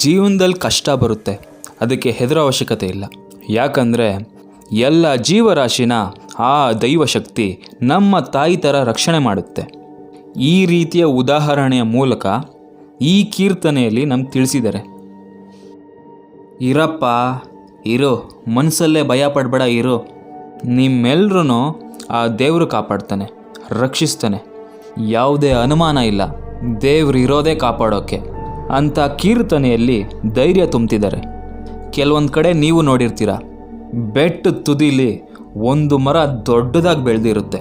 ಜೀವನದಲ್ಲಿ ಕಷ್ಟ ಬರುತ್ತೆ, ಅದಕ್ಕೆ ಹೆದರೋ ಅವಶ್ಯಕತೆ ಇಲ್ಲ. ಯಾಕಂದರೆ ಎಲ್ಲ ಜೀವರಾಶಿನ ಆ ದೈವಶಕ್ತಿ ನಮ್ಮ ತಾಯಿ ಥರ ರಕ್ಷಣೆ ಮಾಡುತ್ತೆ. ಈ ರೀತಿಯ ಉದಾಹರಣೆಯ ಮೂಲಕ ಈ ಕೀರ್ತನೆಯಲ್ಲಿ ನಮ್ಗೆ ತಿಳಿಸಿದ್ದಾರೆ. ಇರಪ್ಪ ಇರು, ಮನಸ್ಸಲ್ಲೇ ಭಯ ಪಡಬೇಡ, ಇರು. ನಿಮ್ಮೆಲ್ಲರೂ ಆ ದೇವರು ಕಾಪಾಡ್ತಾನೆ, ರಕ್ಷಿಸ್ತಾನೆ, ಯಾವುದೇ ಅನುಮಾನ ಇಲ್ಲ. ದೇವ್ರು ಇರೋದೇ ಕಾಪಾಡೋಕ್ಕೆ ಅಂತ ಕೀರ್ತನೆಯಲ್ಲಿ ಧೈರ್ಯ ತುಂಬ್ತಿದ್ದಾರೆ. ಕೆಲವೊಂದು ಕಡೆ ನೀವು ನೋಡಿರ್ತೀರ, ಬೆಟ್ಟ ತುದಿಲಿ ಒಂದು ಮರ ದೊಡ್ಡದಾಗಿ ಬೆಳೆದಿರುತ್ತೆ.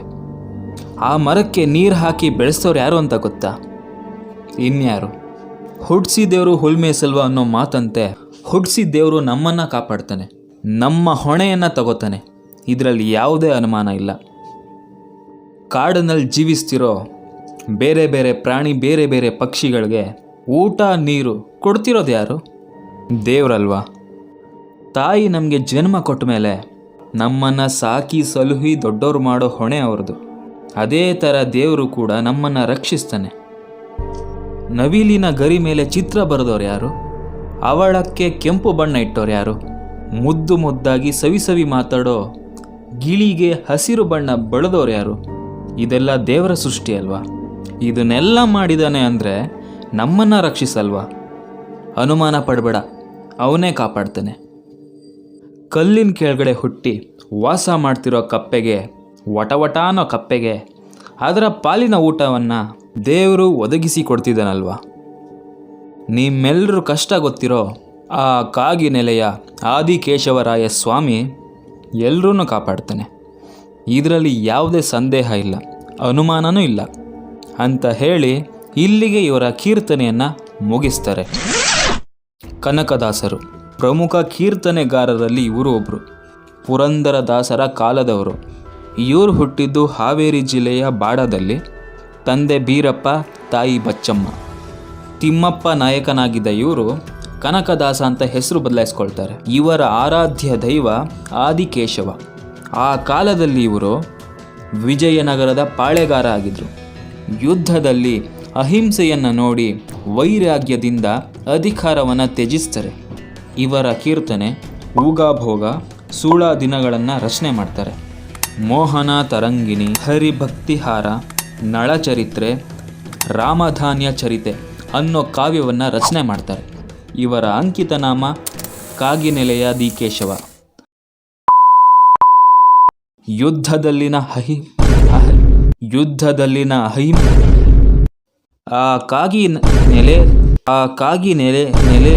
ಆ ಮರಕ್ಕೆ ನೀರು ಹಾಕಿ ಬೆಳೆಸೋರು ಯಾರು ಅಂತ ಗೊತ್ತಾ? ಇನ್ಯಾರು? ಹುಡ್ಸಿ ದೇವರು ಹುಲ್ಮೇಸಲ್ವ ಅನ್ನೋ ಮಾತಂತೆ ಹುಡ್ಸಿ ದೇವರು ನಮ್ಮನ್ನು ಕಾಪಾಡ್ತಾನೆ, ನಮ್ಮ ಹೊಣೆಯನ್ನು ತಗೋತಾನೆ. ಇದರಲ್ಲಿ ಯಾವುದೇ ಅನುಮಾನ ಇಲ್ಲ. ಕಾಡಿನಲ್ಲಿ ಜೀವಿಸ್ತಿರೋ ಬೇರೆ ಬೇರೆ ಪ್ರಾಣಿ, ಬೇರೆ ಬೇರೆ ಪಕ್ಷಿಗಳಿಗೆ ಊಟ ನೀರು ಕೊಡ್ತಿರೋದು ಯಾರು? ದೇವರಲ್ವಾ? ತಾಯಿ ನಮಗೆ ಜನ್ಮ ಕೊಟ್ಟ ಮೇಲೆ ನಮ್ಮನ್ನು ಸಾಕಿ ಸಲುಹಿ ದೊಡ್ಡವರು ಮಾಡೋ ಹೊಣೆ ಅವ್ರದ್ದು. ಅದೇ ಥರ ದೇವರು ಕೂಡ ನಮ್ಮನ್ನು ರಕ್ಷಿಸ್ತಾನೆ. ನವಿಲಿನ ಗರಿ ಮೇಲೆ ಚಿತ್ರ ಬರೆದವ್ರು ಯಾರು? ಅವಳಕ್ಕೆ ಕೆಂಪು ಬಣ್ಣ ಇಟ್ಟವ್ರು ಯಾರು? ಮುದ್ದು ಮುದ್ದಾಗಿ ಸವಿ ಸವಿ ಮಾತಾಡೋ ಗಿಳಿಗೆ ಹಸಿರು ಬಣ್ಣ ಬೆಳೆದವ್ರು ಯಾರು? ಇದೆಲ್ಲ ದೇವರ ಸೃಷ್ಟಿ ಅಲ್ವಾ? ಇದನ್ನೆಲ್ಲ ಮಾಡಿದಾನೆ ಅಂದರೆ ನಮ್ಮನ್ನು ರಕ್ಷಿಸಲ್ವಾ? ಅನುಮಾನ ಪಡಬೇಡ, ಅವನೇ ಕಾಪಾಡ್ತಾನೆ. ಕಲ್ಲಿನ ಕೆಳಗಡೆ ಹುಟ್ಟಿ ವಾಸ ಮಾಡ್ತಿರೋ ಕಪ್ಪೆಗೆ, ವಟವಟ ಅನ್ನೋ ಕಪ್ಪೆಗೆ ಅದರ ಪಾಲಿನ ಊಟವನ್ನು ದೇವರು ಒದಗಿಸಿ ಕೊಡ್ತಿದ್ದಾನಲ್ವ? ನಿಮ್ಮೆಲ್ಲರೂ ಕಷ್ಟ ಗೊತ್ತಿರೋ ಆ ಕಾಗಿ ನೆಲೆಯ ಆದಿಕೇಶವರಾಯ ಸ್ವಾಮಿ ಎಲ್ಲರೂ ಕಾಪಾಡ್ತಾನೆ. ಇದರಲ್ಲಿ ಯಾವುದೇ ಸಂದೇಹ ಇಲ್ಲ, ಅನುಮಾನನೂ ಇಲ್ಲ ಅಂತ ಹೇಳಿ ಇಲ್ಲಿಗೆ ಇವರ ಕೀರ್ತನೆಯನ್ನು ಮುಗಿಸ್ತಾರೆ. ಕನಕದಾಸರು ಪ್ರಮುಖ ಕೀರ್ತನೆಗಾರರಲ್ಲಿ ಇವರು ಒಬ್ಬರು. ಪುರಂದರದಾಸರ ಕಾಲದವರು. ಇವರು ಹುಟ್ಟಿದ್ದು ಹಾವೇರಿ ಜಿಲ್ಲೆಯ ಬಾಡದಲ್ಲಿ. ತಂದೆ ಬೀರಪ್ಪ, ತಾಯಿ ಬಚ್ಚಮ್ಮ. ತಿಮ್ಮಪ್ಪ ನಾಯಕನಾಗಿದ್ದ ಇವರು ಕನಕದಾಸ ಅಂತ ಹೆಸರು ಬದಲಾಯಿಸ್ಕೊಳ್ತಾರೆ. ಇವರ ಆರಾಧ್ಯ ದೈವ ಆದಿಕೇಶವ. ಆ ಕಾಲದಲ್ಲಿ ಇವರು ವಿಜಯನಗರದ ಪಾಳೆಗಾರ ಆಗಿದ್ದರು. ಯುದ್ಧದಲ್ಲಿ ಅಹಿಂಸೆಯನ್ನು ನೋಡಿ ವೈರಾಗ್ಯದಿಂದ ಅಧಿಕಾರವನ್ನು ತ್ಯಜಿಸ್ತಾರೆ. ಇವರ ಕೀರ್ತನೆ ಊಗಾಭೋಗ, ಸೂಳ ದಿನಗಳನ್ನು ರಚನೆ ಮಾಡ್ತಾರೆ. ಮೋಹನ ತರಂಗಿಣಿ, ಹರಿಭಕ್ತಿಹಾರ, ನಳಚರಿತ್ರೆ, ರಾಮಧಾನ್ಯ ಚರಿತೆ ಅನ್ನೋ ಕಾವ್ಯವನ್ನು ರಚನೆ ಮಾಡ್ತಾರೆ. ಇವರ ಅಂಕಿತ ನಾಮ ಕಾಗಿನೆಲೆಯ ದಿಕೇಶವ. ಯುದ್ಧದಲ್ಲಿನ ಆ ಕಾಗಿ ನೆಲೆ